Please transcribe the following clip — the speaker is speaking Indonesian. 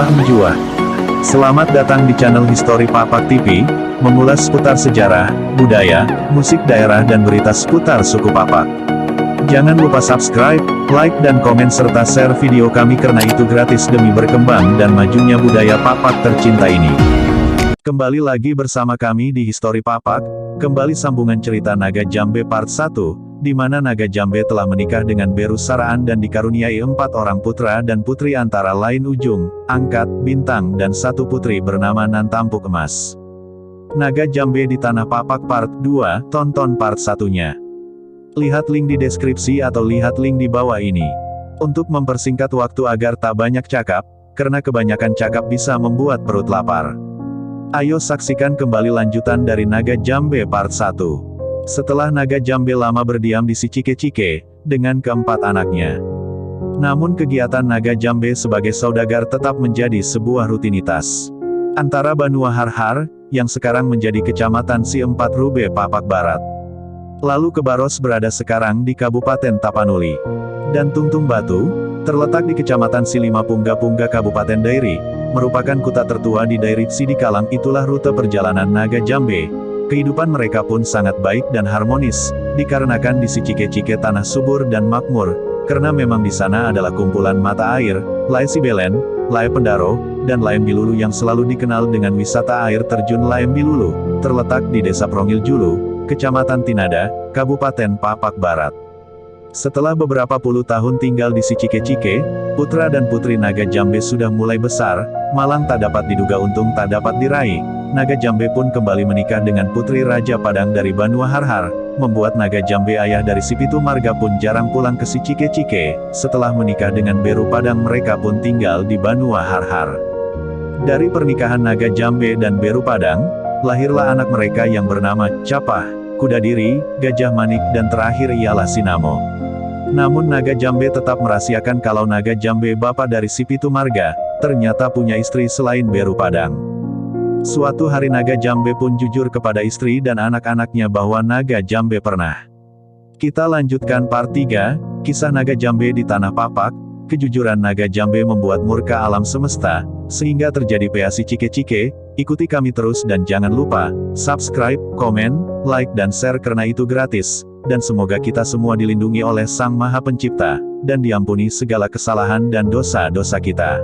Menjuah. Selamat datang di channel History Papak TV, mengulas seputar sejarah, budaya, musik daerah dan berita seputar suku Papak. Jangan lupa subscribe, like dan komen serta share video kami karena itu gratis demi berkembang dan majunya budaya Papak tercinta ini. Kembali lagi bersama kami di History Papak, kembali sambungan cerita Naga Jambe Part 1. Di mana Naga Jambe telah menikah dengan Beru Saraan dan dikaruniai 4 orang putra dan putri antara lain Ujung, Angkat, Bintang dan 1 putri bernama Nantampuk Emas. Naga Jambe di Tanah Papak Part 2, tonton part 1-nya. Lihat link di deskripsi atau lihat link di bawah ini. Untuk mempersingkat waktu agar tak banyak cakap, karena kebanyakan cakap bisa membuat perut lapar. Ayo saksikan kembali lanjutan dari Naga Jambe Part 1. Setelah Naga Jambe lama berdiam di Cike-Cike, dengan keempat anaknya. Namun kegiatan Naga Jambe sebagai saudagar tetap menjadi sebuah rutinitas. Antara Banua Harhar, yang sekarang menjadi Kecamatan Si-4 Rube Papak Barat. Lalu Kebaros berada sekarang di Kabupaten Tapanuli. Dan Tungtung Batu, terletak di Kecamatan Si-5 Pungga Kabupaten Dairi, merupakan kota tertua di Dairi Sidikalang. Itulah rute perjalanan Naga Jambe. Kehidupan mereka pun sangat baik dan harmonis, dikarenakan di Cike-Cike tanah subur dan makmur, karena memang di sana adalah kumpulan mata air, Lae Sibelen, Lae Pendaro, dan Laem Bilulu yang selalu dikenal dengan wisata air terjun Laem Bilulu, terletak di Desa Prongil Julu, Kecamatan Tinada, Kabupaten Papak Barat. Setelah beberapa puluh tahun tinggal di Cike-Cike, putra dan putri Naga Jambe sudah mulai besar, malang tak dapat diduga untung tak dapat diraih. Naga Jambe pun kembali menikah dengan putri Raja Padang dari Banua Harhar, membuat Naga Jambe ayah dari si Pitu Marga pun jarang pulang ke Cike-Cike. Setelah menikah dengan Beru Padang mereka pun tinggal di Banua Harhar. Dari pernikahan Naga Jambe dan Beru Padang, lahirlah anak mereka yang bernama Capah, Kudadiri, Gajah Manik dan terakhir ialah Sinamo. Namun Naga Jambe tetap merahasiakan kalau Naga Jambe bapa dari si Pitu Marga, ternyata punya istri selain Beru Padang. Suatu hari Naga Jambe pun jujur kepada istri dan anak-anaknya bahwa Naga Jambe pernah. Kita lanjutkan part 3, kisah Naga Jambe di Tanah Papak. Kejujuran Naga Jambe membuat murka alam semesta, sehingga terjadi peasi Cike-Cike. Ikuti kami terus dan jangan lupa, subscribe, komen, like dan share karena itu gratis. Dan semoga kita semua dilindungi oleh Sang Maha Pencipta, dan diampuni segala kesalahan dan dosa-dosa kita.